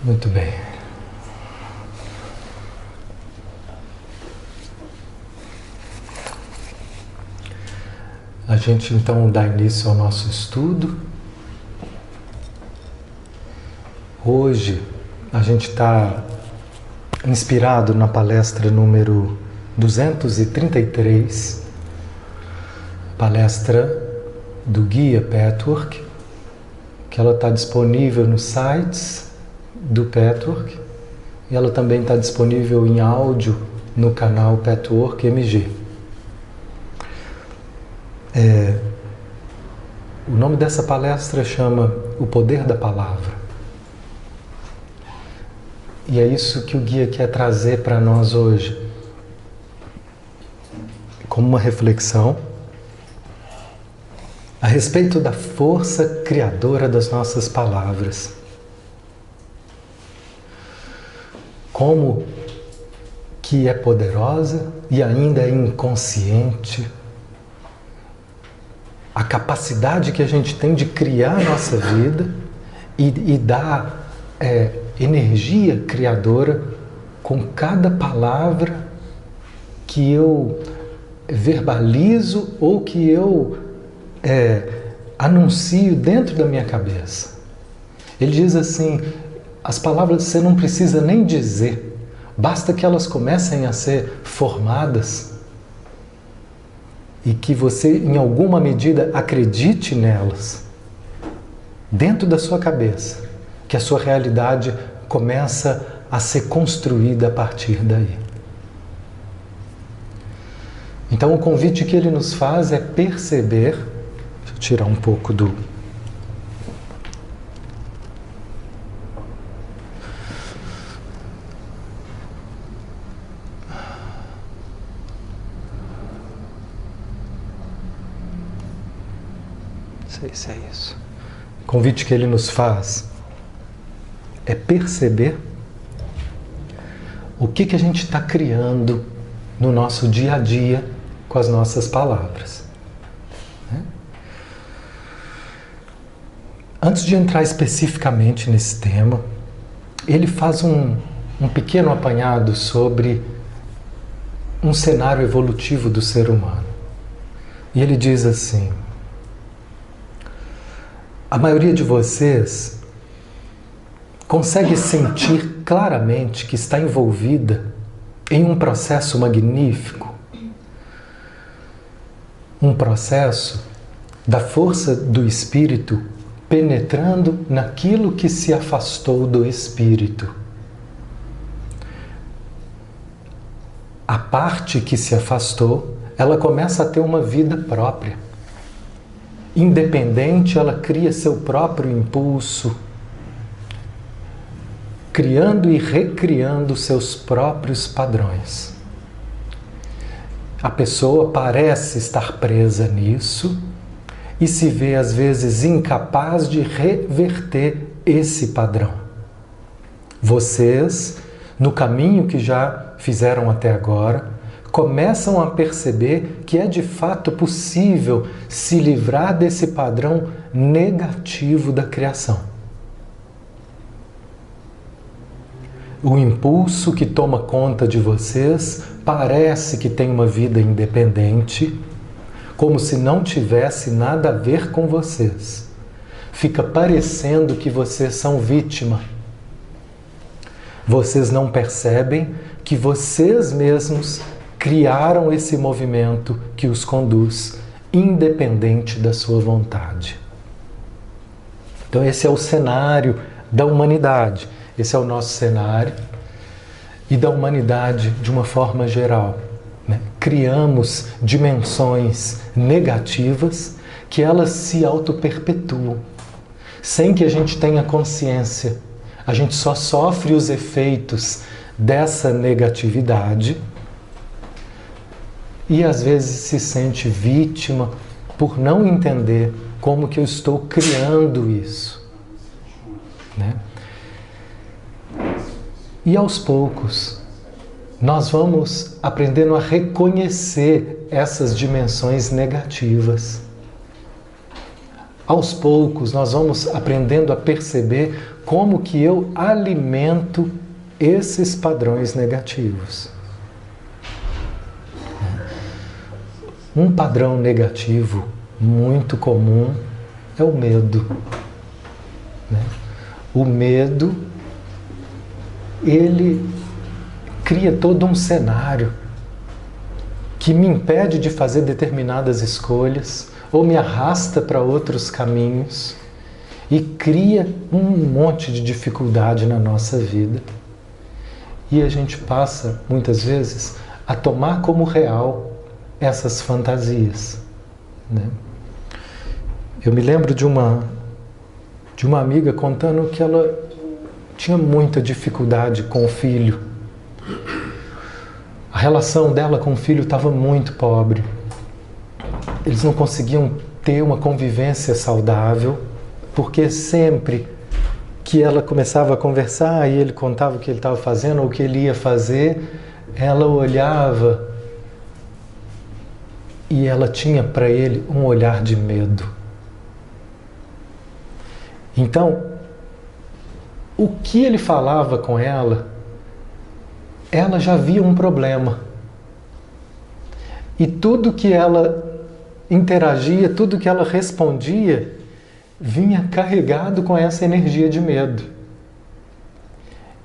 Muito bem. A gente então dá início ao nosso estudo. Hoje a gente está inspirado na palestra número 233, palestra do Guia Patchwork, que ela está disponível nos sites do Patchwork e ela também está disponível em áudio no canal Patchwork MG. O nome dessa palestra chama O Poder da Palavra. E é isso que o guia quer trazer para nós hoje, como uma reflexão a respeito da força criadora das nossas palavras. Como que é poderosa e ainda é inconsciente a capacidade que a gente tem de criar a nossa vida e dar energia criadora com cada palavra que eu verbalizo ou que eu anuncio dentro da minha cabeça. Ele diz assim, as palavras você não precisa nem dizer, basta que elas comecem a ser formadas e que você, em alguma medida, acredite nelas, dentro da sua cabeça, que a sua realidade começa a ser construída a partir daí. Então, o convite que ele nos faz é perceber, deixa eu tirar um pouco do... Não sei se é isso. O convite que ele nos faz é perceber o que a gente está criando no nosso dia a dia com as nossas palavras. Antes de entrar especificamente nesse tema, ele faz um pequeno apanhado sobre um cenário evolutivo do ser humano. E ele diz assim: a maioria de vocês consegue sentir claramente que está envolvida em um processo magnífico, um processo da força do Espírito penetrando naquilo que se afastou do Espírito. A parte que se afastou, ela começa a ter uma vida própria. Independente, ela cria seu próprio impulso, criando e recriando seus próprios padrões. A pessoa parece estar presa nisso e se vê às vezes incapaz de reverter esse padrão. Vocês, no caminho que já fizeram até agora, começam a perceber que é de fato possível se livrar desse padrão negativo da criação. O impulso que toma conta de vocês parece que tem uma vida independente, como se não tivesse nada a ver com vocês. Fica parecendo que vocês são vítima. Vocês não percebem que vocês mesmos criaram esse movimento que os conduz, independente da sua vontade. Então esse é o cenário da humanidade, esse é o nosso cenário e da humanidade de uma forma geral. Criamos dimensões negativas que elas se auto-perpetuam, sem que a gente tenha consciência. A gente só sofre os efeitos dessa negatividade e às vezes se sente vítima por não entender como que eu estou criando isso. E aos poucos, nós vamos aprendendo a reconhecer essas dimensões negativas. Aos poucos, nós vamos aprendendo a perceber como que eu alimento esses padrões negativos. Um padrão negativo muito comum é o medo. O medo, ele cria todo um cenário que me impede de fazer determinadas escolhas ou me arrasta para outros caminhos e cria um monte de dificuldade na nossa vida. E a gente passa, muitas vezes, a tomar como real essas fantasias. Eu me lembro de uma amiga contando que ela tinha muita dificuldade com o filho. A relação dela com o filho estava muito pobre. Eles não conseguiam ter uma convivência saudável, porque sempre que ela começava a conversar e ele contava o que ele estava fazendo ou o que ele ia fazer, ela olhava e ela tinha para ele um olhar de medo. Então, o que ele falava com ela já via um problema. E tudo que ela interagia, tudo que ela respondia, vinha carregado com essa energia de medo.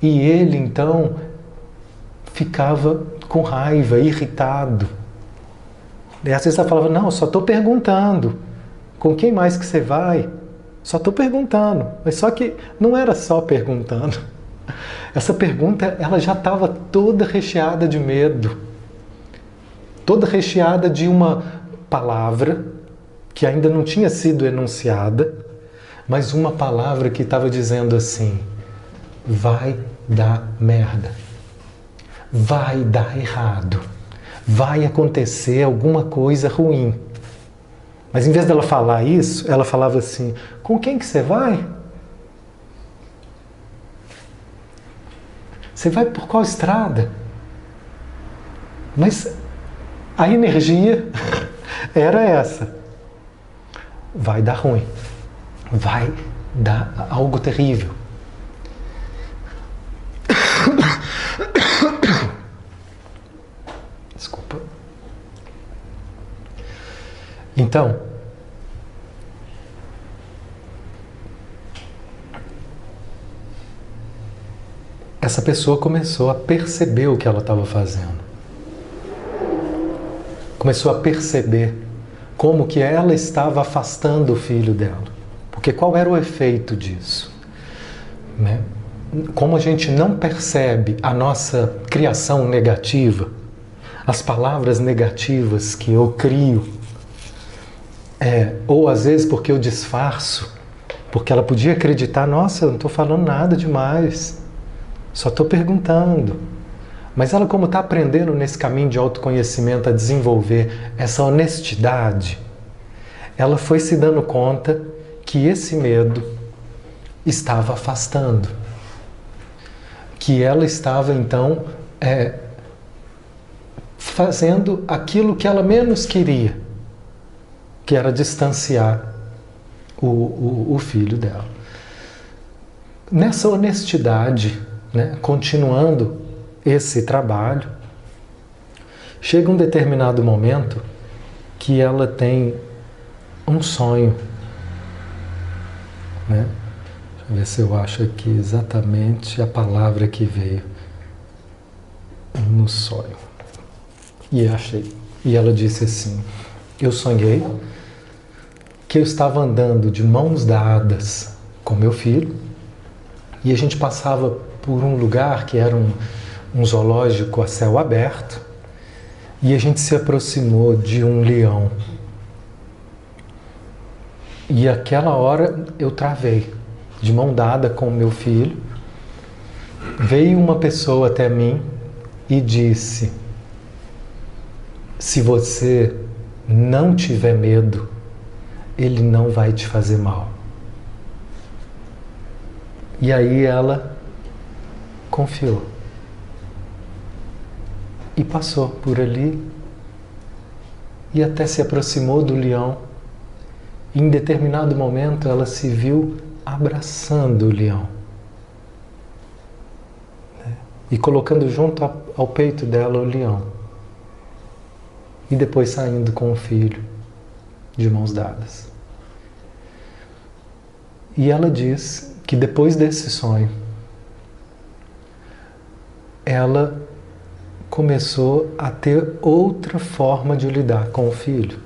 E ele, então, ficava com raiva, irritado. E às vezes ela falava, não, eu só estou perguntando. Com quem mais que você vai? Só estou perguntando. Mas só que não era só perguntando. Essa pergunta, ela já estava toda recheada de medo. Toda recheada de uma palavra que ainda não tinha sido enunciada, mas uma palavra que estava dizendo assim: vai dar merda. Vai dar errado. Vai acontecer alguma coisa ruim. Mas em vez dela falar isso, ela falava assim: com quem que você vai? Você vai por qual estrada? Mas a energia era essa. Vai dar ruim. Vai dar algo terrível. Desculpa. Então, essa pessoa começou a perceber o que ela estava fazendo. Começou a perceber como que ela estava afastando o filho dela. Porque qual era o efeito disso? Como a gente não percebe a nossa criação negativa, as palavras negativas que eu crio, ou às vezes porque eu disfarço, porque ela podia acreditar, nossa, eu não estou falando nada demais, só estou perguntando. Mas ela, como está aprendendo nesse caminho de autoconhecimento a desenvolver essa honestidade, ela foi se dando conta que esse medo estava afastando. Que ela estava, então, fazendo aquilo que ela menos queria, que era distanciar o filho dela. Nessa honestidade, continuando esse trabalho, chega um determinado momento que ela tem um sonho. Deixa eu ver se eu acho aqui exatamente a palavra que veio no sonho. E achei. E ela disse assim: eu sonhei que eu estava andando de mãos dadas com meu filho e a gente passava por um lugar que era um zoológico a céu aberto e a gente se aproximou de um leão. E aquela hora eu travei, de mão dada com o meu filho. Veio uma pessoa até mim e disse: se você não tiver medo, ele não vai te fazer mal. E aí ela confiou. E passou por ali e até se aproximou do leão. E em determinado momento ela se viu abraçando o leão. e colocando junto ao peito dela o leão. E depois saindo com o filho, de mãos dadas. E ela diz que depois desse sonho, ela começou a ter outra forma de lidar com o filho.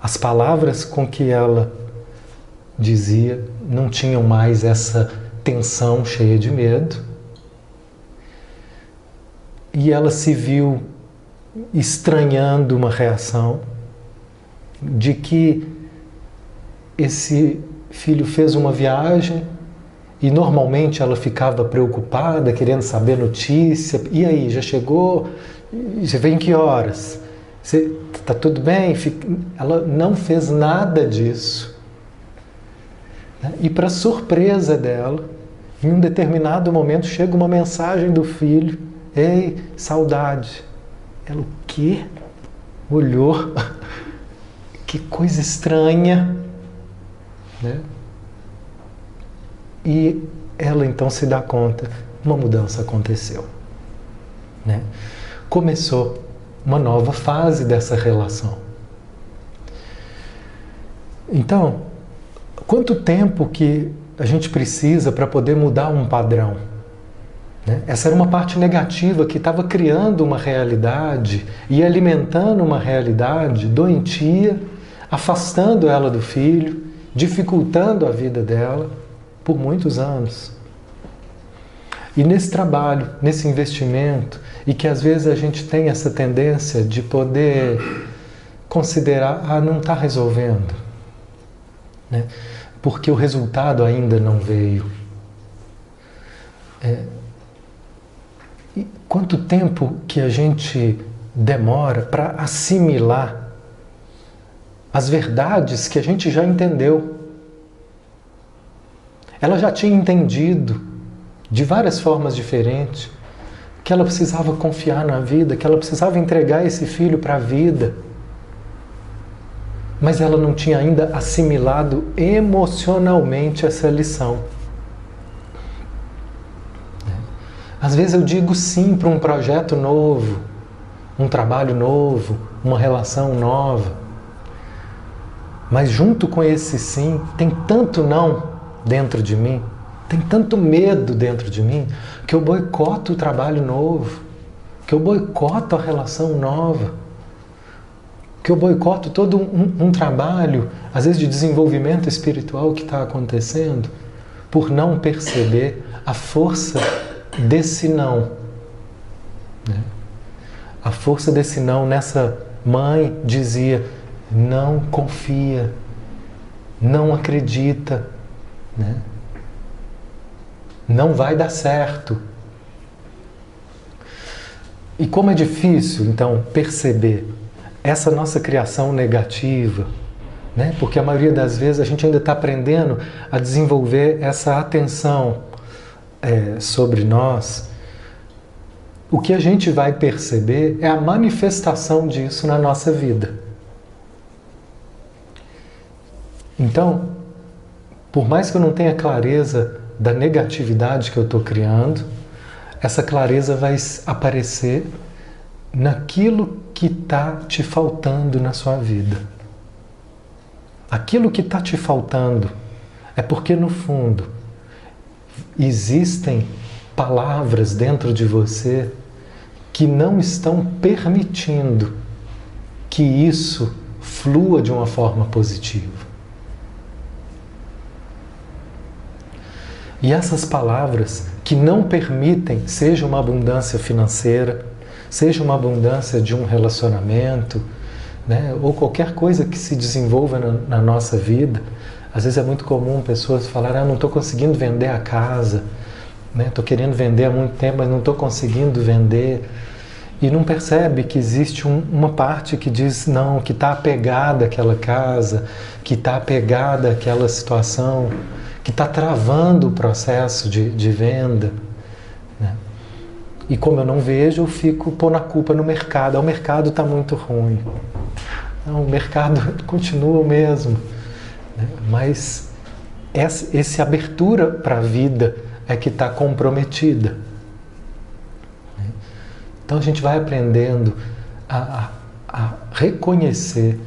As palavras com que ela dizia não tinham mais essa tensão cheia de medo. E ela se viu estranhando uma reação de que esse filho fez uma viagem e normalmente ela ficava preocupada, querendo saber notícia. E aí, já chegou? Você vem em que horas? Está tudo bem? Ela não fez nada disso. E para surpresa dela, em um determinado momento chega uma mensagem do filho: ei, saudade. Ela, o quê? Olhou. Que coisa estranha. Né? E ela então se dá conta, uma mudança aconteceu. Né? Começou uma nova fase dessa relação. Então, quanto tempo que a gente precisa para poder mudar um padrão? Né? Essa era uma parte negativa que estava criando uma realidade e alimentando uma realidade doentia, afastando ela do filho, dificultando a vida dela por muitos anos. E nesse trabalho, nesse investimento, e que às vezes a gente tem essa tendência de poder considerar, não está resolvendo, né? Porque o resultado ainda não veio. E quanto tempo que a gente demora para assimilar as verdades que a gente já entendeu? Ela já tinha entendido de várias formas diferentes que ela precisava confiar na vida, que ela precisava entregar esse filho para a vida. Mas ela não tinha ainda assimilado emocionalmente essa lição. Às vezes eu digo sim para um projeto novo, um trabalho novo, uma relação nova. Mas junto com esse sim, tem tanto não dentro de mim, tem tanto medo dentro de mim, que eu boicoto o trabalho novo, que eu boicoto a relação nova, que eu boicoto todo um trabalho, às vezes de desenvolvimento espiritual que está acontecendo, por não perceber a força desse não. Né? A força desse não, nessa mãe dizia, não confia, não acredita, né? Não vai dar certo. E como é difícil, então, perceber essa nossa criação negativa, né? Porque a maioria das vezes a gente ainda está aprendendo a desenvolver essa atenção sobre nós. O que a gente vai perceber é a manifestação disso na nossa vida. Então, por mais que eu não tenha clareza da negatividade que eu estou criando, essa clareza vai aparecer naquilo que está te faltando na sua vida. Aquilo que está te faltando é porque, no fundo, existem palavras dentro de você que não estão permitindo que isso flua de uma forma positiva. E essas palavras que não permitem, seja uma abundância financeira, seja uma abundância de um relacionamento, né, ou qualquer coisa que se desenvolva na nossa vida. Às vezes é muito comum pessoas falarem, não estou conseguindo vender a casa, estou querendo vender há muito tempo, mas não estou conseguindo vender. E não percebe que existe uma parte que diz não, que está apegada àquela casa, que está apegada àquela situação, que está travando o processo de venda. Né? E como eu não vejo, eu fico pondo a culpa no mercado. O mercado está muito ruim. Não, o mercado continua o mesmo. Né? Mas essa abertura para a vida é que está comprometida. Então a gente vai aprendendo a reconhecer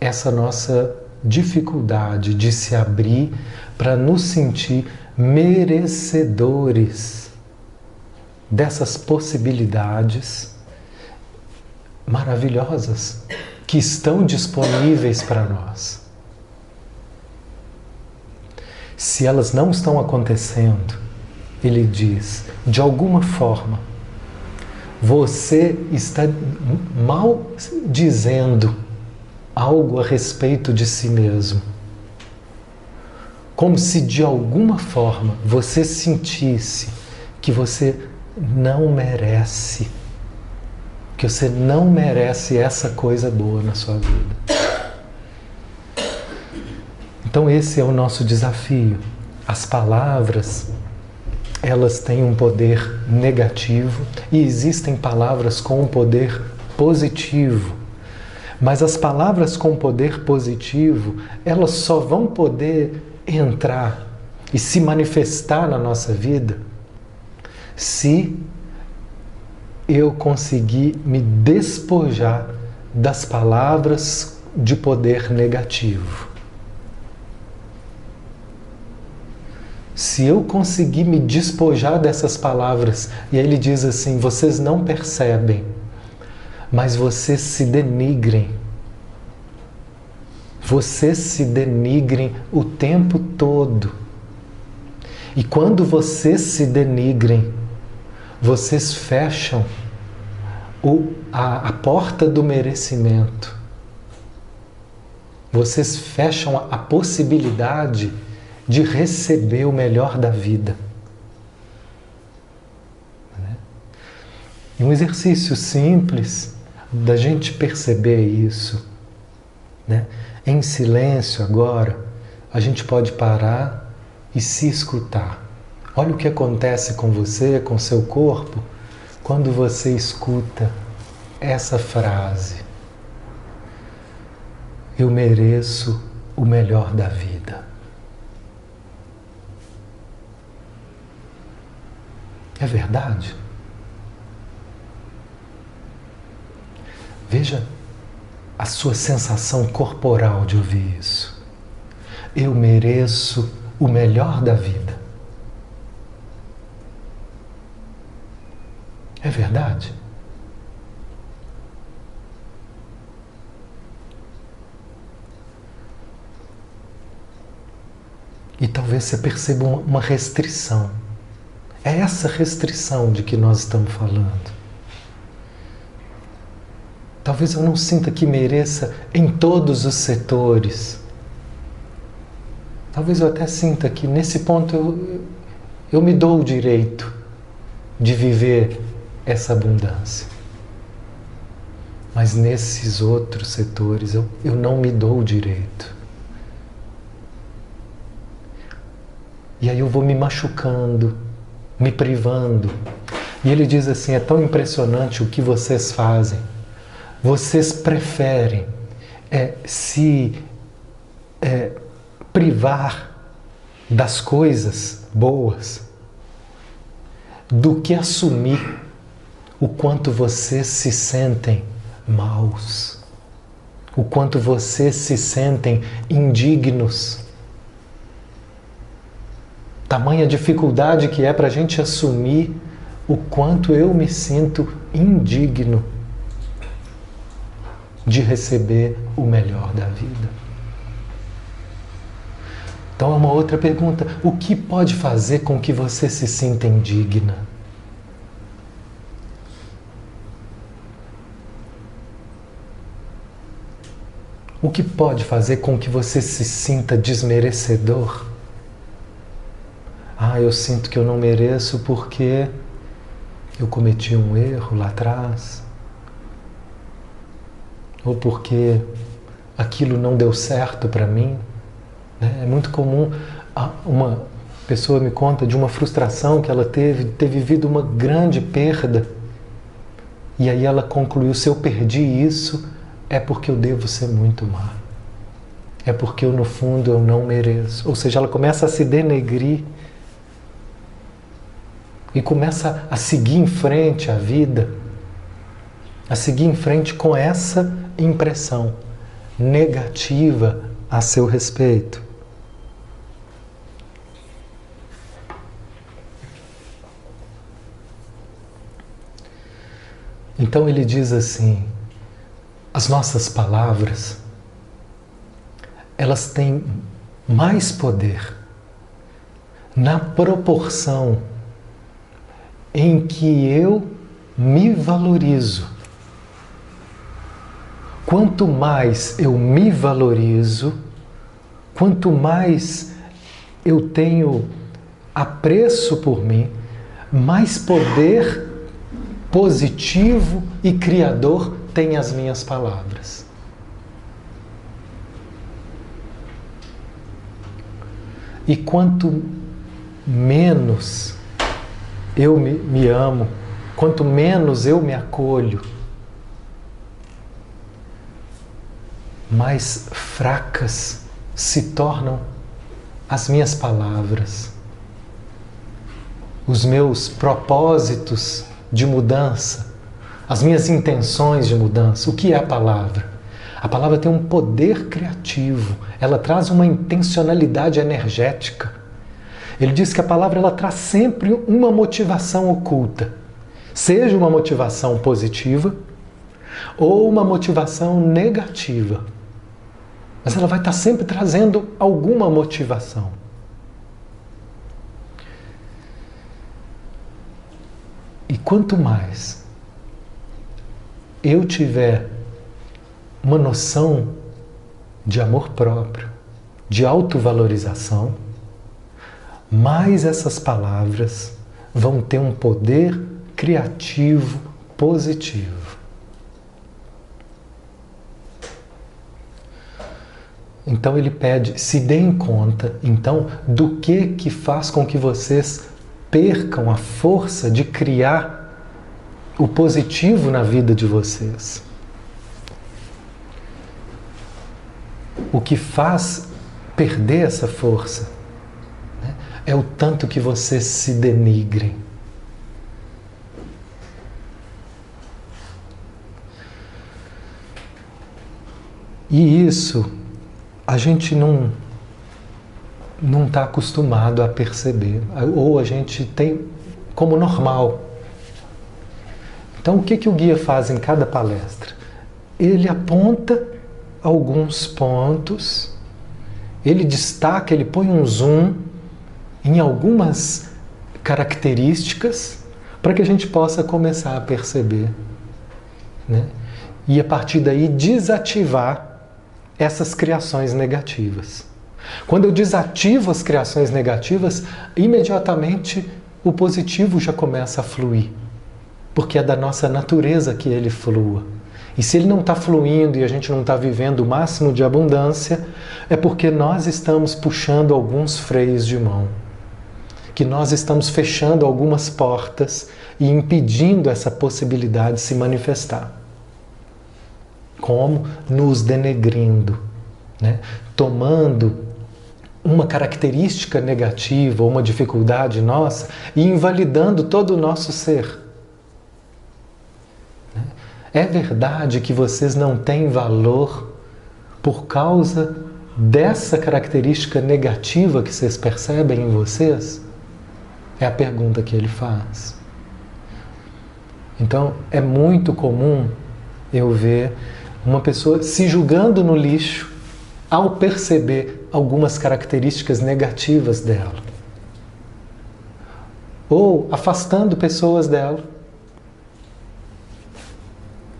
essa nossa dificuldade de se abrir para nos sentir merecedores dessas possibilidades maravilhosas que estão disponíveis para nós. Se elas não estão acontecendo, ele diz, de alguma forma, você está mal dizendo algo a respeito de si mesmo. Como se de alguma forma você sentisse que você não merece, que você não merece essa coisa boa na sua vida. Então esse é o nosso desafio. As palavras, elas têm um poder negativo e existem palavras com um poder positivo. Mas as palavras com poder positivo, elas só vão poder entrar e se manifestar na nossa vida se eu conseguir me despojar das palavras de poder negativo. Se eu conseguir me despojar dessas palavras, e aí ele diz assim, vocês não percebem, mas vocês se denigrem. Vocês se denigrem o tempo todo. E quando vocês se denigrem, vocês fecham a porta do merecimento. Vocês fecham a possibilidade de receber o melhor da vida. E um exercício simples da gente perceber isso, né? Em silêncio agora, a gente pode parar e se escutar. Olha o que acontece com você, com seu corpo, quando você escuta essa frase: eu mereço o melhor da vida. É verdade? Veja a sua sensação corporal de ouvir isso. Eu mereço o melhor da vida. É verdade? E talvez você perceba uma restrição. É essa restrição de que nós estamos falando. Talvez eu não sinta que mereça em todos os setores. Talvez eu até sinta que nesse ponto eu me dou o direito de viver essa abundância. Mas nesses outros setores eu não me dou o direito. E aí eu vou me machucando, me privando. E ele diz assim, é tão impressionante o que vocês fazem. Vocês preferem se privar das coisas boas do que assumir o quanto vocês se sentem maus, o quanto vocês se sentem indignos. Tamanha dificuldade que é para a gente assumir o quanto eu me sinto indigno de receber o melhor da vida. Então é uma outra pergunta. O que pode fazer com que você se sinta indigna? O que pode fazer com que você se sinta desmerecedor? Ah, eu sinto que eu não mereço porque eu cometi um erro lá atrás. Ou porque aquilo não deu certo para mim. É muito comum, uma pessoa me conta de uma frustração que ela teve, ter vivido uma grande perda. E aí ela concluiu, se eu perdi isso, é porque eu devo ser muito má. É porque eu, no fundo, eu não mereço. Ou seja, ela começa a se denegrir e começa a seguir em frente a vida, a seguir em frente com essa impressão negativa a seu respeito. Então ele diz assim: as nossas palavras, elas têm mais poder na proporção em que eu me valorizo. Quanto mais eu me valorizo, quanto mais eu tenho apreço por mim, mais poder positivo e criador tem as minhas palavras. E quanto menos eu me amo, quanto menos eu me acolho, mais fracas se tornam as minhas palavras, os meus propósitos de mudança, as minhas intenções de mudança. O que é a palavra? A palavra tem um poder criativo, ela traz uma intencionalidade energética. Ele diz que a palavra ela traz sempre uma motivação oculta, seja uma motivação positiva ou uma motivação negativa. Mas ela vai estar sempre trazendo alguma motivação. E quanto mais eu tiver uma noção de amor próprio, de autovalorização, mais essas palavras vão ter um poder criativo positivo. Então ele pede, se deem conta, então, do que faz com que vocês percam a força de criar o positivo na vida de vocês. O que faz perder essa força, né, é o tanto que vocês se denigrem. E isso a gente não está acostumado a perceber, ou a gente tem como normal. Então, o que o guia faz em cada palestra? Ele aponta alguns pontos, ele destaca, ele põe um zoom em algumas características para que a gente possa começar a perceber, né? E a partir daí desativar essas criações negativas. Quando eu desativo as criações negativas, imediatamente o positivo já começa a fluir, porque é da nossa natureza que ele flua. E se ele não está fluindo e a gente não está vivendo o máximo de abundância, é porque nós estamos puxando alguns freios de mão, que nós estamos fechando algumas portas e impedindo essa possibilidade de se manifestar. Como? Nos denegrindo, né? Tomando uma característica negativa ou uma dificuldade nossa e invalidando todo o nosso ser. É verdade que vocês não têm valor por causa dessa característica negativa que vocês percebem em vocês? É a pergunta que ele faz. Então, é muito comum eu ver uma pessoa se julgando no lixo ao perceber algumas características negativas dela. Ou afastando pessoas dela,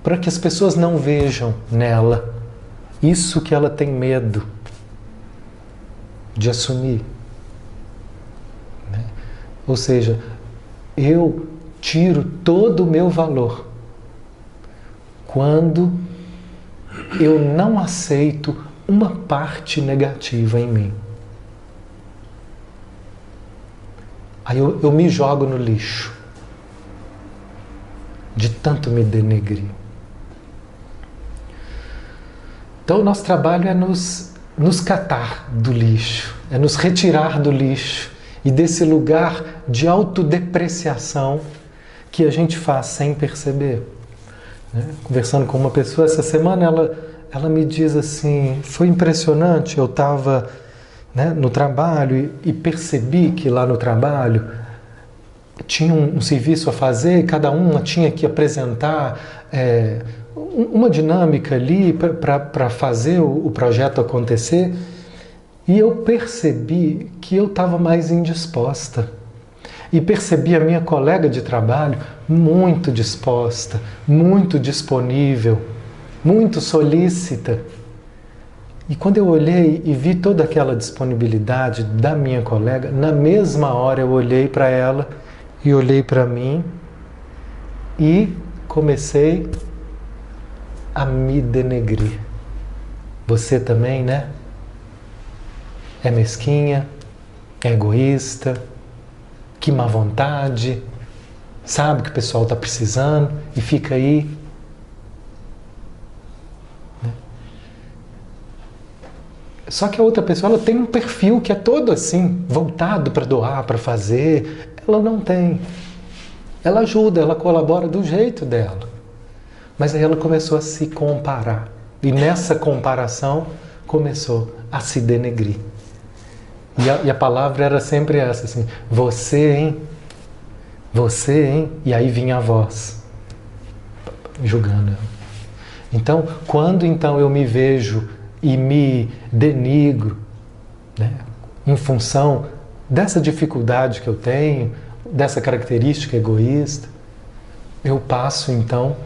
para que as pessoas não vejam nela isso que ela tem medo de assumir. Né? Ou seja, eu tiro todo o meu valor quando eu não aceito uma parte negativa em mim. Aí eu me jogo no lixo, de tanto me denegrir. Então o nosso trabalho é nos catar do lixo, é nos retirar do lixo e desse lugar de autodepreciação que a gente faz sem perceber. Conversando com uma pessoa essa semana, ela me diz assim, foi impressionante, eu estava no trabalho e percebi que lá no trabalho tinha um serviço a fazer, cada uma tinha que apresentar uma dinâmica ali para fazer o projeto acontecer, e eu percebi que eu estava mais indisposta. E percebi a minha colega de trabalho muito disposta, muito disponível, muito solícita. E quando eu olhei e vi toda aquela disponibilidade da minha colega, na mesma hora eu olhei para ela e olhei para mim e comecei a me denegrir. Você também, né? É mesquinha, é egoísta, que má vontade, sabe que o pessoal está precisando e fica aí. Só que a outra pessoa, ela tem um perfil que é todo assim, voltado para doar, para fazer. Ela não tem. Ela ajuda, ela colabora do jeito dela. Mas aí ela começou a se comparar. E nessa comparação começou a se denegrir. E a palavra era sempre essa, assim, você, hein? Você, hein? E aí vinha a voz, julgando ela. Então, quando então eu me vejo e me denigro, em função dessa dificuldade que eu tenho, dessa característica egoísta, eu passo então,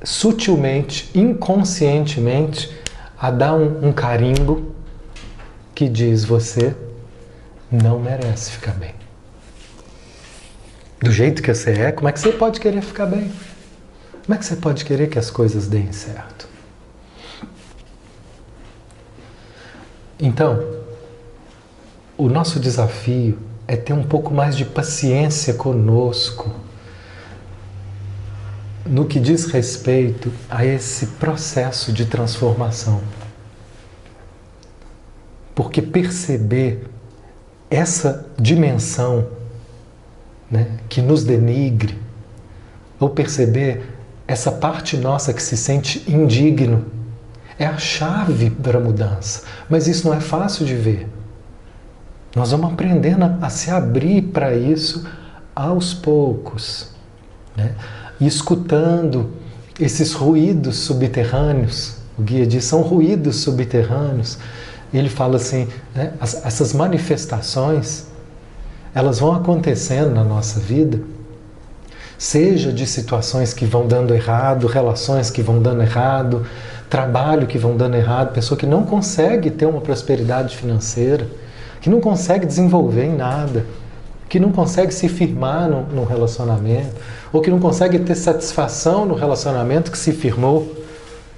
sutilmente, inconscientemente, a dar um carimbo que diz, você não merece ficar bem. Do jeito que você é, como é que você pode querer ficar bem? Como é que você pode querer que as coisas deem certo? Então, o nosso desafio é ter um pouco mais de paciência conosco no que diz respeito a esse processo de transformação. Porque perceber essa dimensão que nos denigre, ou perceber essa parte nossa que se sente indigno, é a chave para a mudança. Mas isso não é fácil de ver. Nós vamos aprendendo a se abrir para isso aos poucos, e escutando esses ruídos subterrâneos. O guia diz, são ruídos subterrâneos. Ele fala assim, essas manifestações, elas vão acontecendo na nossa vida, seja de situações que vão dando errado, relações que vão dando errado, trabalho que vão dando errado, pessoa que não consegue ter uma prosperidade financeira, que não consegue desenvolver em nada, que não consegue se firmar num relacionamento, ou que não consegue ter satisfação no relacionamento que se firmou,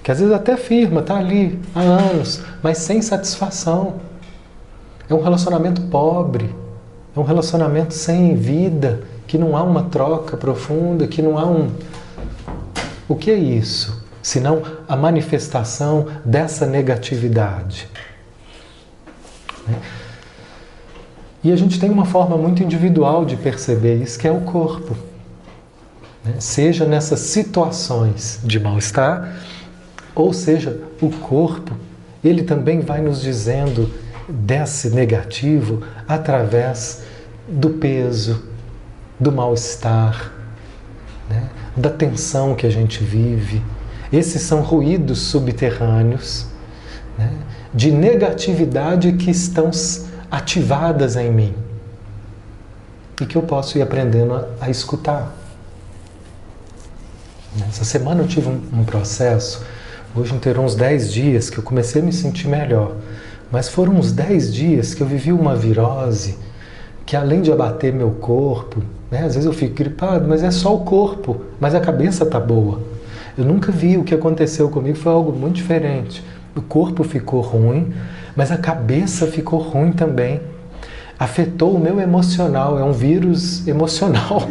que às vezes até firma, está ali há anos, mas sem satisfação. É um relacionamento pobre, é um relacionamento sem vida, que não há uma troca profunda, que não há O que é isso? Senão a manifestação dessa negatividade. E a gente tem uma forma muito individual de perceber isso, que é o corpo. Seja nessas situações de mal-estar, ou seja, o corpo, ele também vai nos dizendo desse negativo através do peso, do mal-estar, da tensão que a gente vive. Esses são ruídos subterrâneos, de negatividade que estão ativadas em mim e que eu posso ir aprendendo a escutar. Essa semana eu tive um processo, hoje terão uns 10 dias que eu comecei a me sentir melhor, mas foram uns 10 dias que eu vivi uma virose que, além de abater meu corpo, às vezes eu fico gripado, mas é só o corpo, mas a cabeça está boa. Eu nunca vi o que aconteceu comigo, foi algo muito diferente. O corpo ficou ruim, mas a cabeça ficou ruim também. Afetou o meu emocional, é um vírus emocional,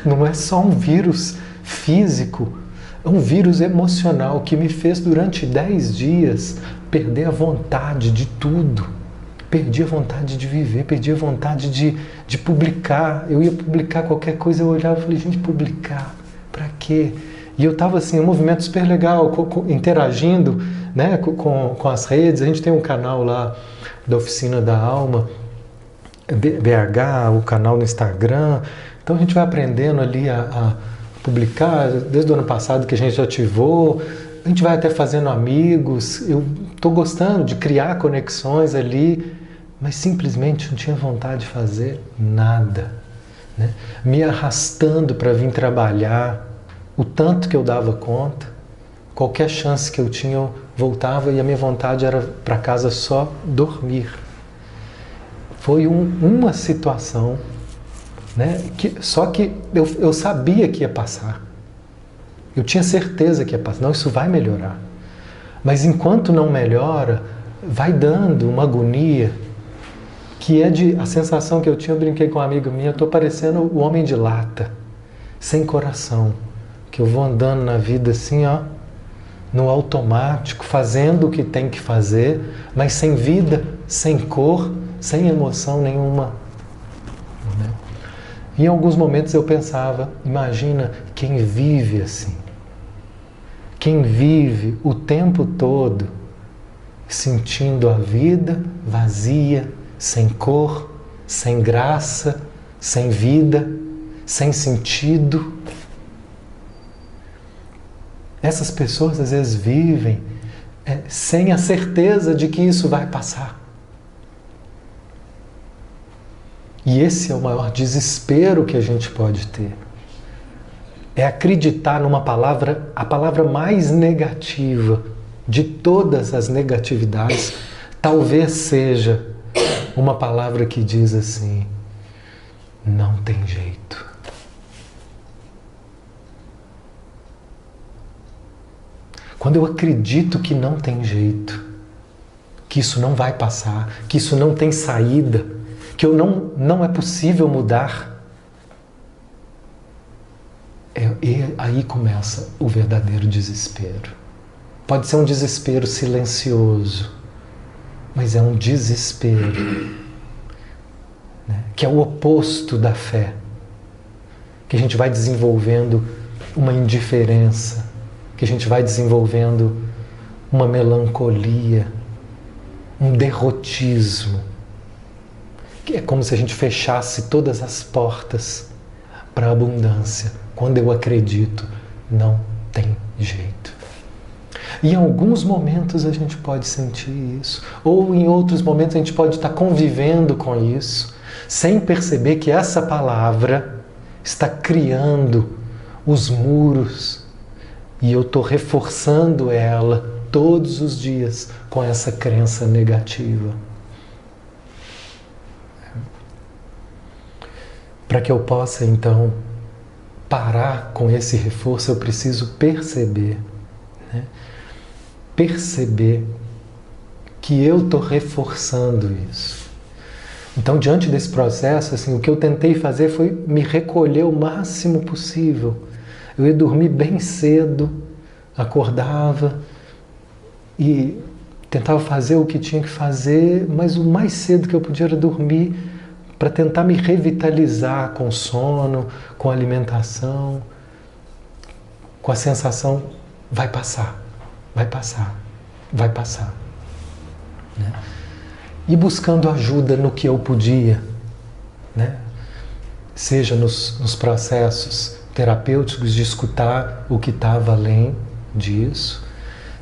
não é só um vírus físico, é um vírus emocional que me fez durante 10 dias perder a vontade de tudo. perdi a vontade de viver, perdi a vontade de publicar. Eu ia publicar qualquer coisa, eu olhava e falei, gente, publicar? Pra quê? E eu estava assim, um movimento super legal, interagindo, né, com as redes. A gente tem um canal lá da Oficina da Alma, BH, o canal no Instagram. Então a gente vai aprendendo ali a publicar, desde o ano passado que a gente ativou. A gente vai até fazendo amigos. Eu estou gostando de criar conexões ali, mas simplesmente não tinha vontade de fazer nada, né? Me arrastando para vir trabalhar, o tanto que eu dava conta, qualquer chance que eu tinha eu voltava e a minha vontade era para casa só dormir. Foi uma situação, né, só que eu sabia que ia passar. Eu tinha certeza que ia passar. Não, isso vai melhorar. Mas enquanto não melhora, vai dando uma agonia, que é a sensação que eu tinha, eu brinquei com uma amiga minha, eu estou parecendo o homem de lata, sem coração. Que eu vou andando na vida assim, ó, no automático, fazendo o que tem que fazer, mas sem vida, sem cor, sem emoção nenhuma. Né? E em alguns momentos eu pensava, imagina quem vive assim. Quem vive o tempo todo sentindo a vida vazia, sem cor, sem graça, sem vida, sem sentido. Essas pessoas às vezes vivem sem a certeza de que isso vai passar. E esse é o maior desespero que a gente pode ter. É acreditar numa palavra, a palavra mais negativa de todas as negatividades, talvez seja uma palavra que diz assim: não tem jeito. Quando eu acredito que não tem jeito, que isso não vai passar, que isso não tem saída, que não é possível mudar, e aí começa o verdadeiro desespero. Pode ser um desespero silencioso, mas é um desespero, né, que é o oposto da fé, que a gente vai desenvolvendo uma indiferença, que a gente vai desenvolvendo uma melancolia, um derrotismo, que é como se a gente fechasse todas as portas para a abundância. Quando eu acredito, não tem jeito. E em alguns momentos a gente pode sentir isso, ou em outros momentos a gente pode estar convivendo com isso, sem perceber que essa palavra está criando os muros, e eu estou reforçando ela todos os dias com essa crença negativa. Para que eu possa, então, parar com esse reforço, eu preciso perceber, né? Perceber que eu estou reforçando isso. Então, diante desse processo, assim, o que eu tentei fazer foi me recolher o máximo possível. Eu ia dormir bem cedo, acordava e tentava fazer o que tinha que fazer, mas o mais cedo que eu podia era dormir, para tentar me revitalizar com sono, com alimentação, com a sensação, vai passar, vai passar, vai passar. Né? E buscando ajuda no que eu podia, né? Seja nos processos terapêuticos de escutar o que estava além disso,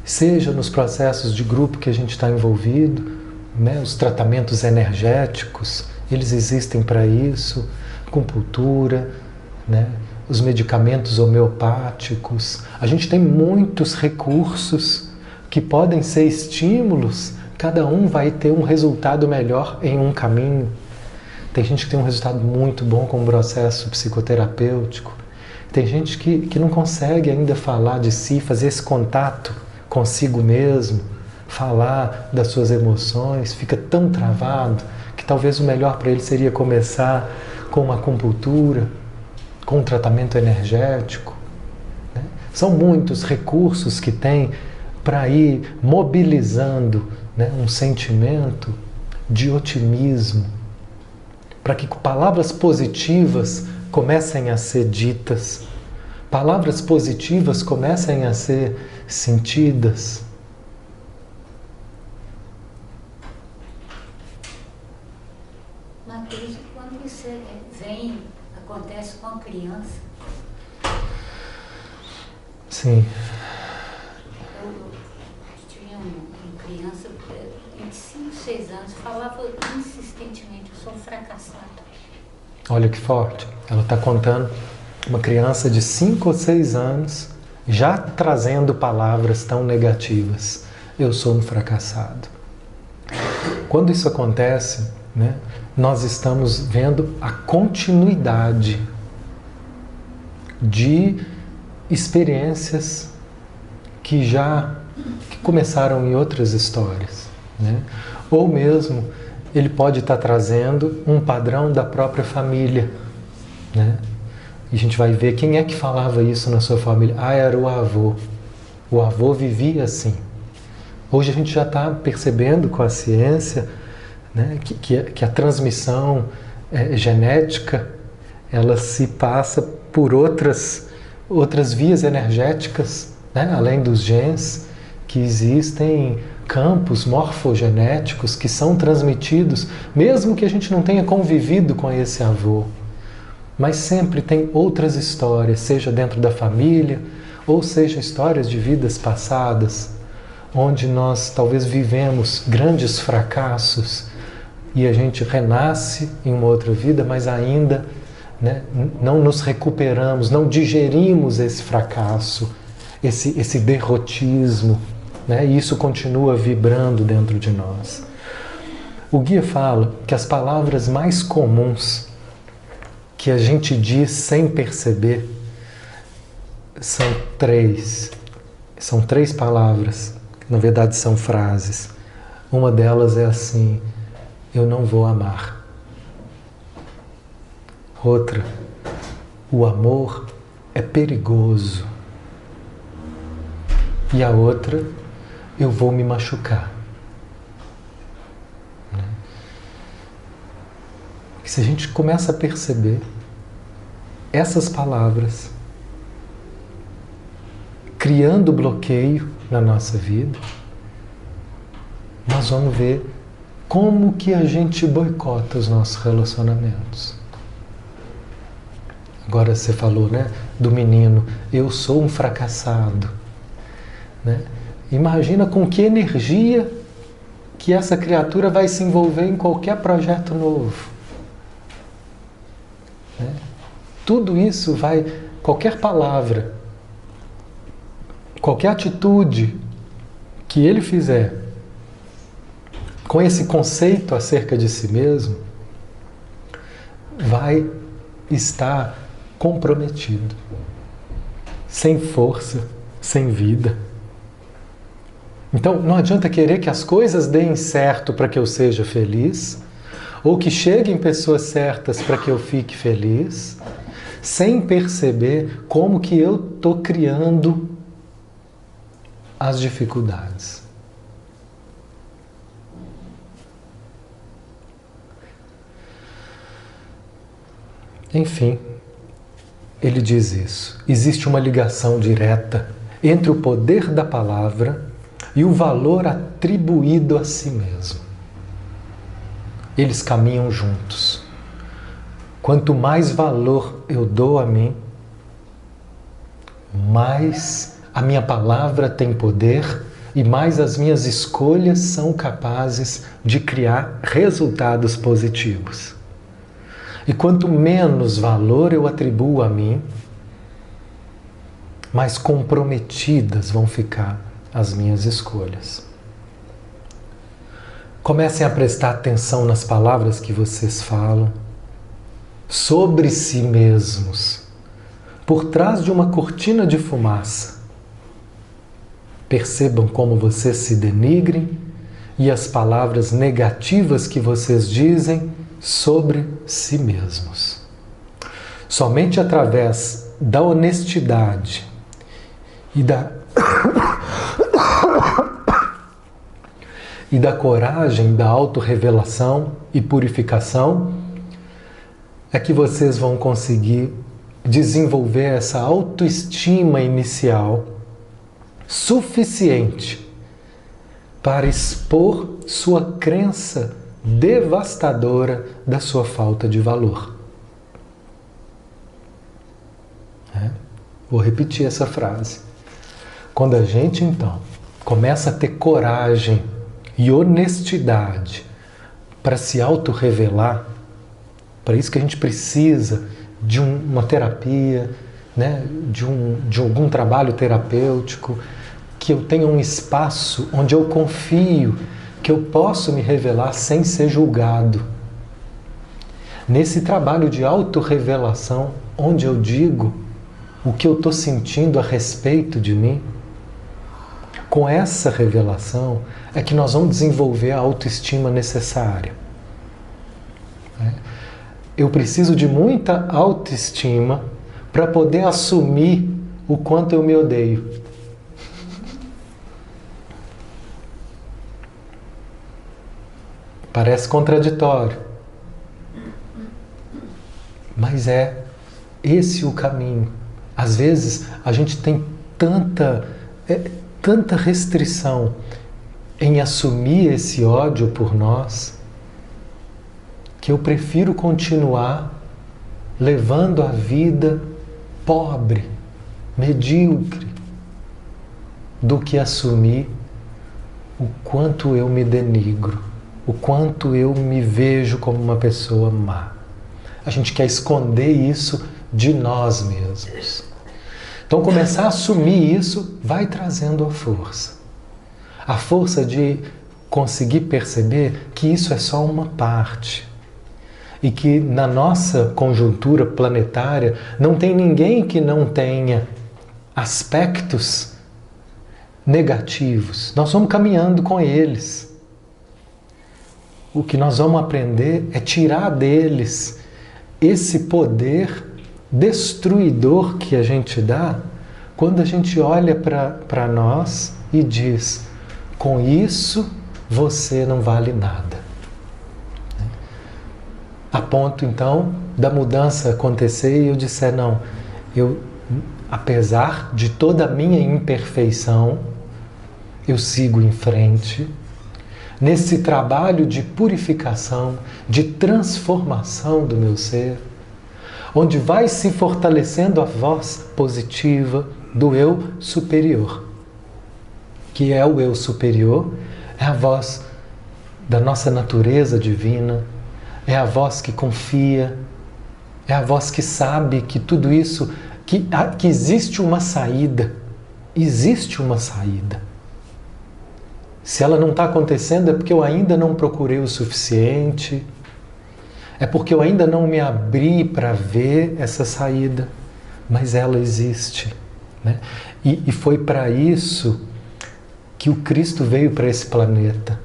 seja nos processos de grupo que a gente está envolvido, né? Os tratamentos energéticos, eles existem para isso, acupuntura, né? Os medicamentos homeopáticos. A gente tem muitos recursos que podem ser estímulos, cada um vai ter um resultado melhor em um caminho. Tem gente que tem um resultado muito bom com o processo psicoterapêutico. Tem gente que não consegue ainda falar de si, fazer esse contato consigo mesmo, falar das suas emoções, fica tão travado que talvez o melhor para ele seria começar com uma acupuntura, com um tratamento energético. Né? São muitos recursos que tem para ir mobilizando, né, um sentimento de otimismo, para que palavras positivas comecem a ser ditas, palavras positivas comecem a ser sentidas. Mateus, quando isso acontece com a criança? Sim. Eu tinha uma criança de 5, 6 anos, falava insistentemente, eu sou um fracassado. Olha que forte. Ela está contando uma criança de 5 ou 6 anos já trazendo palavras tão negativas. Eu sou um fracassado. Quando isso acontece, né, nós estamos vendo a continuidade de experiências que começaram em outras histórias, né? Ou mesmo ele pode estar trazendo um padrão da própria família, né? E a gente vai ver quem é que falava isso na sua família. Era o avô. O avô vivia assim. Hoje a gente já está percebendo com a ciência, né, que a transmissão genética ela se passa por outras vias energéticas, né, além dos genes, que existem campos morfogenéticos que são transmitidos, mesmo que a gente não tenha convivido com esse avô. Mas sempre tem outras histórias, seja dentro da família, ou seja histórias de vidas passadas, onde nós talvez vivemos grandes fracassos e a gente renasce em uma outra vida, mas ainda, né, não nos recuperamos, não digerimos esse fracasso, esse derrotismo, né, e isso continua vibrando dentro de nós. O guia fala que as palavras mais comuns que a gente diz sem perceber são três palavras, que na verdade são frases. Uma delas é assim: eu não vou amar. Outra: o amor é perigoso. E a outra: eu vou me machucar. Se a gente começa a perceber essas palavras criando bloqueio na nossa vida, nós vamos ver como que a gente boicota os nossos relacionamentos. Agora você falou, né, do menino, eu sou um fracassado, né? Imagina com que energia que essa criatura vai se envolver em qualquer projeto novo. Né? Tudo isso vai, qualquer palavra, qualquer atitude que ele fizer com esse conceito acerca de si mesmo, vai estar comprometido, sem força, sem vida. Então, não adianta querer que as coisas deem certo para que eu seja feliz, ou que cheguem pessoas certas para que eu fique feliz, sem perceber como que eu estou criando as dificuldades. Enfim, ele diz isso. Existe uma ligação direta entre o poder da palavra e o valor atribuído a si mesmo. Eles caminham juntos. Quanto mais valor eu dou a mim, mais a minha palavra tem poder e mais as minhas escolhas são capazes de criar resultados positivos. E quanto menos valor eu atribuo a mim, mais comprometidas vão ficar as minhas escolhas. Comecem a prestar atenção nas palavras que vocês falam sobre si mesmos, por trás de uma cortina de fumaça. Percebam como vocês se denigrem e as palavras negativas que vocês dizem sobre si mesmos. Somente através da honestidade e da coragem da autorrevelação e purificação, é que vocês vão conseguir desenvolver essa autoestima inicial suficiente para expor sua crença devastadora da sua falta de valor. Vou repetir essa frase. Quando a gente, então, começa a ter coragem e honestidade para se autorrevelar, para isso que a gente precisa de uma terapia, né? de algum trabalho terapêutico, que eu tenha um espaço onde eu confio que eu posso me revelar sem ser julgado. Nesse trabalho de autorrevelação, onde eu digo o que eu estou sentindo a respeito de mim, com essa revelação é que nós vamos desenvolver a autoestima necessária. Eu preciso de muita autoestima para poder assumir o quanto eu me odeio. Parece contraditório, mas é esse o caminho. Às vezes a gente tem tanta restrição em assumir esse ódio por nós, que eu prefiro continuar levando a vida pobre, medíocre, do que assumir o quanto eu me denigro, o quanto eu me vejo como uma pessoa má. A gente quer esconder isso de nós mesmos. Então, começar a assumir isso vai trazendo a força. A força de conseguir perceber que isso é só uma parte. E que na nossa conjuntura planetária não tem ninguém que não tenha aspectos negativos. Nós vamos caminhando com eles. O que nós vamos aprender é tirar deles esse poder destruidor que a gente dá quando a gente olha para nós e diz: com isso você não vale nada. A ponto então da mudança acontecer e eu disser: não, apesar de toda a minha imperfeição, eu sigo em frente nesse trabalho de purificação, de transformação do meu ser, onde vai se fortalecendo a voz positiva do eu superior. Que é o eu superior, é a voz da nossa natureza divina, é a voz que confia, é a voz que sabe que tudo isso, que existe uma saída, existe uma saída. Se ela não está acontecendo é porque eu ainda não procurei o suficiente, é porque eu ainda não me abri para ver essa saída, mas ela existe, né? E foi para isso que o Cristo veio para esse planeta.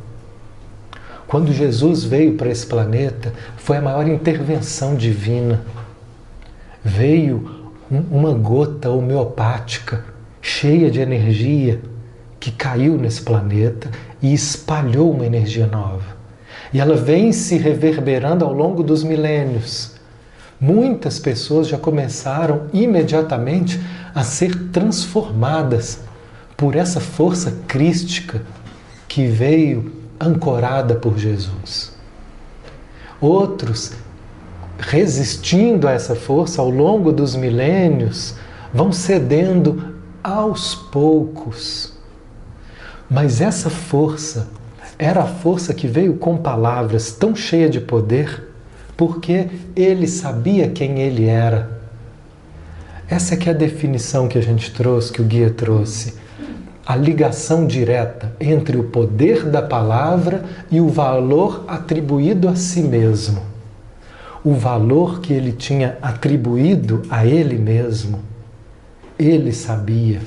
Quando Jesus veio para esse planeta, foi a maior intervenção divina. Veio uma gota homeopática, cheia de energia, que caiu nesse planeta e espalhou uma energia nova. E ela vem se reverberando ao longo dos milênios. Muitas pessoas já começaram imediatamente a ser transformadas por essa força crística que veio ancorada por Jesus. Outros, resistindo a essa força ao longo dos milênios, vão cedendo aos poucos. Mas essa força era a força que veio com palavras tão cheias de poder, porque ele sabia quem ele era. Essa é que é a definição que a gente trouxe, que o guia trouxe. A ligação direta entre o poder da palavra e o valor atribuído a si mesmo. O valor que ele tinha atribuído a ele mesmo, ele sabia.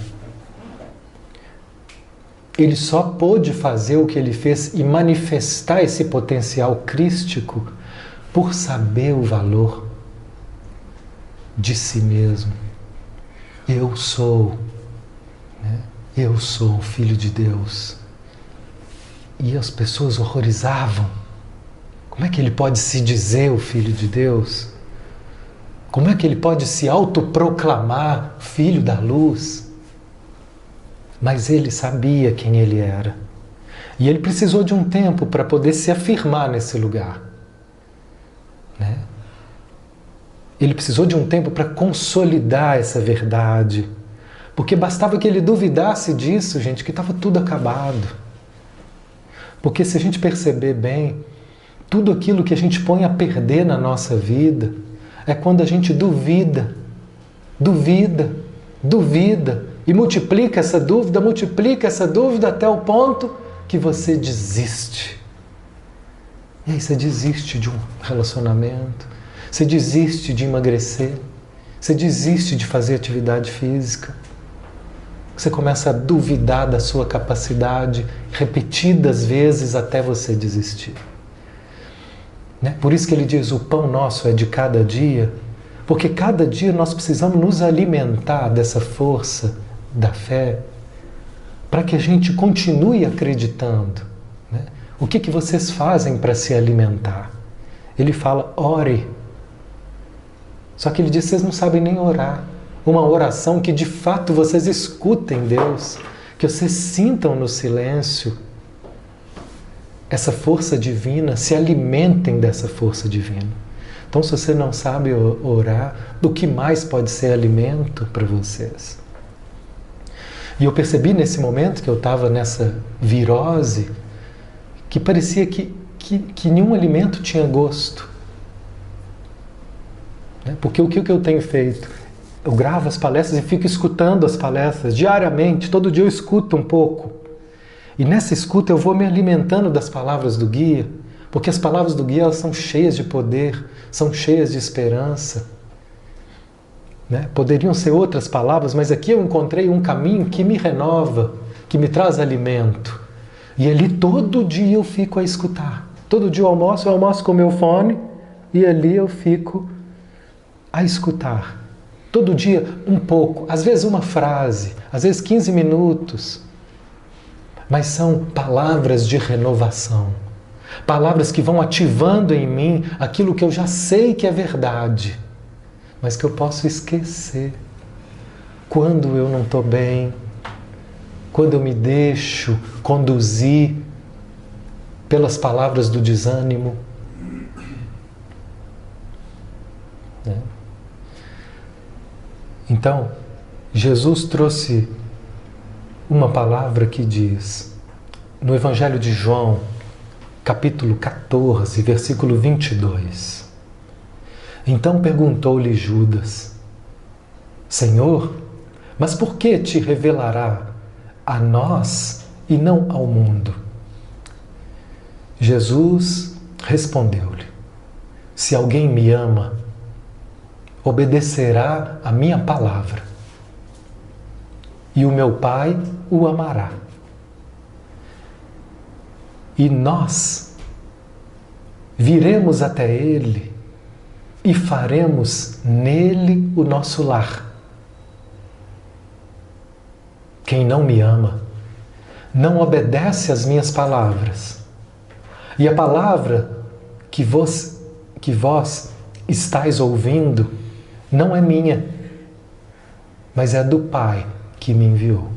Ele só pôde fazer o que ele fez e manifestar esse potencial crístico por saber o valor de si mesmo. Eu sou, né? Eu sou o Filho de Deus. E as pessoas horrorizavam. Como é que ele pode se dizer o Filho de Deus? Como é que ele pode se autoproclamar Filho da Luz? Mas ele sabia quem ele era. E ele precisou de um tempo para poder se afirmar nesse lugar. Né? Ele precisou de um tempo para consolidar essa verdade. Porque bastava que ele duvidasse disso, gente, que estava tudo acabado. Porque se a gente perceber bem, tudo aquilo que a gente põe a perder na nossa vida é quando a gente duvida, e multiplica essa dúvida até o ponto que você desiste. E aí você desiste de um relacionamento, você desiste de emagrecer, você desiste de fazer atividade física, você começa a duvidar da sua capacidade repetidas vezes até você desistir. Né? Por isso que ele diz, o pão nosso é de cada dia, porque cada dia nós precisamos nos alimentar dessa força da fé para que a gente continue acreditando. Né? O que vocês fazem para se alimentar? Ele fala, ore. Só que ele diz, vocês não sabem nem orar. Uma oração que de fato vocês escutem Deus, que vocês sintam no silêncio essa força divina, se alimentem dessa força divina. Então, se você não sabe orar, do que mais pode ser alimento para vocês? E eu percebi nesse momento que eu estava nessa virose, que parecia que nenhum alimento tinha gosto. Porque o que eu tenho feito? Eu gravo as palestras e fico escutando as palestras diariamente, todo dia eu escuto um pouco. E nessa escuta eu vou me alimentando das palavras do guia, porque as palavras do guia elas são cheias de poder, são cheias de esperança. Né? Poderiam ser outras palavras, mas aqui eu encontrei um caminho que me renova, que me traz alimento. E ali todo dia eu fico a escutar. Todo dia eu almoço com o meu fone e ali eu fico a escutar. Todo dia um pouco, às vezes uma frase, às vezes 15 minutos. Mas são palavras de renovação. Palavras que vão ativando em mim aquilo que eu já sei que é verdade, mas que eu posso esquecer. Quando eu não estou bem, quando eu me deixo conduzir pelas palavras do desânimo. Né? Então, Jesus trouxe uma palavra que diz, no Evangelho de João, capítulo 14, versículo 22. Então perguntou-lhe Judas, Senhor, mas por que te revelará a nós e não ao mundo? Jesus respondeu-lhe, se alguém me ama, obedecerá a minha palavra, e o meu Pai o amará. E nós viremos até ele e faremos nele o nosso lar. Quem não me ama, não obedece às minhas palavras. E a palavra que vós estáis ouvindo não é minha, mas é do Pai que me enviou.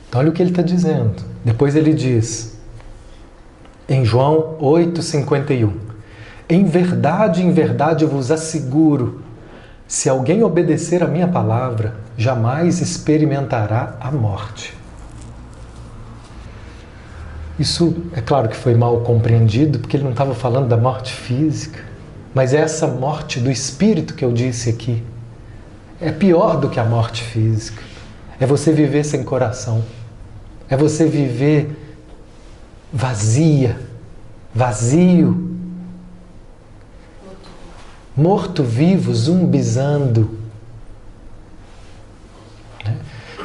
Então olha o que ele está dizendo. Depois ele diz, em João 8,51, em verdade eu vos asseguro, se alguém obedecer a minha palavra, jamais experimentará a morte. Isso é claro que foi mal compreendido, porque ele não estava falando da morte física, mas é essa morte do espírito que eu disse aqui. É pior do que a morte física. É você viver sem coração. É você viver vazio, morto-vivo, zumbizando.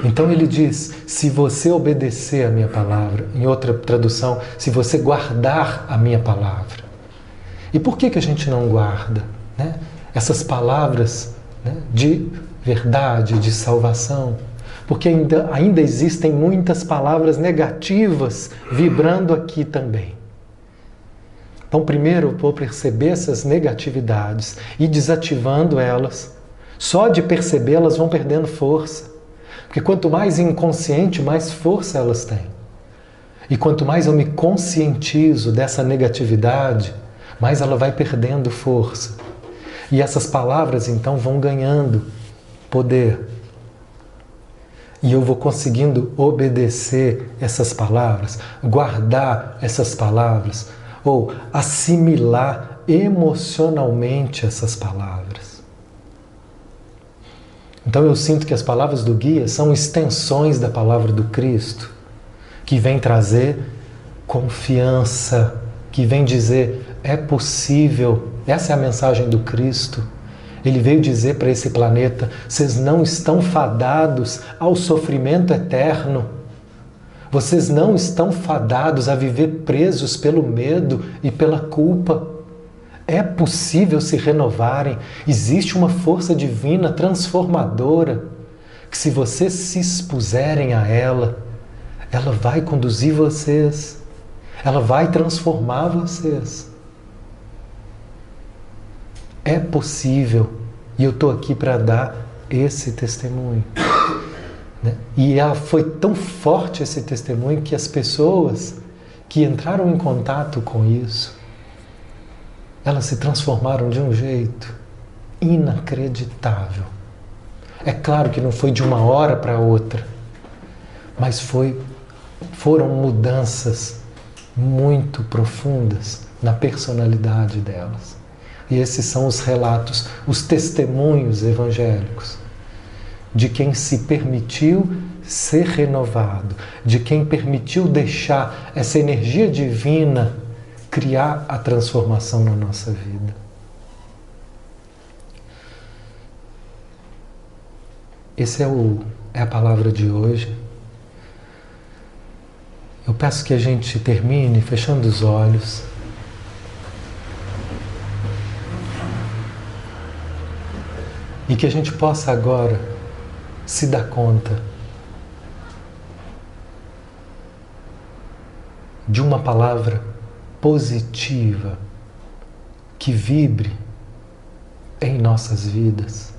Então ele diz, se você obedecer a minha palavra, em outra tradução, se você guardar a minha palavra. E por que a gente não guarda, né? Essas palavras, né, de verdade, de salvação? porque ainda existem muitas palavras negativas vibrando aqui também. Então, primeiro, eu vou perceber essas negatividades e desativando elas. Só de percebê-las vão perdendo força. Porque quanto mais inconsciente, mais força elas têm. E quanto mais eu me conscientizo dessa negatividade, mais ela vai perdendo força. E essas palavras, então, vão ganhando poder. E eu vou conseguindo obedecer essas palavras, guardar essas palavras, ou assimilar emocionalmente essas palavras. Então eu sinto que as palavras do guia são extensões da palavra do Cristo, que vem trazer confiança, que vem dizer, é possível. Essa é a mensagem do Cristo. Ele veio dizer para esse planeta, vocês não estão fadados ao sofrimento eterno. Vocês não estão fadados a viver presos pelo medo e pela culpa. É possível se renovarem. Existe uma força divina transformadora que, se vocês se expuserem a ela, ela vai conduzir vocês. Ela vai transformar vocês. É possível. E eu estou aqui para dar esse testemunho. E foi tão forte esse testemunho que as pessoas que entraram em contato com isso, elas se transformaram de um jeito inacreditável. É claro que não foi de uma hora para outra, mas foram mudanças muito profundas na personalidade delas. E esses são os relatos, os testemunhos evangélicos de quem se permitiu ser renovado, de quem permitiu deixar essa energia divina criar a transformação na nossa vida. Essa é a palavra de hoje. Eu peço que a gente termine fechando os olhos. E que a gente possa agora se dar conta de uma palavra positiva que vibre em nossas vidas.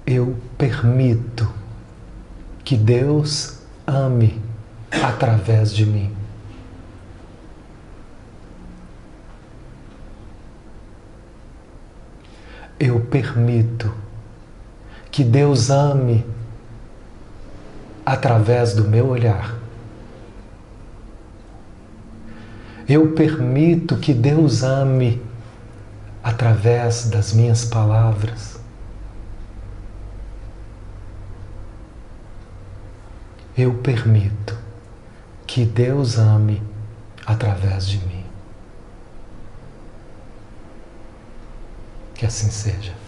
Eu permito que Deus ame através de mim. Eu permito que Deus ame através do meu olhar. Eu permito que Deus ame através das minhas palavras. Eu permito que Deus ame através de mim. Que assim seja.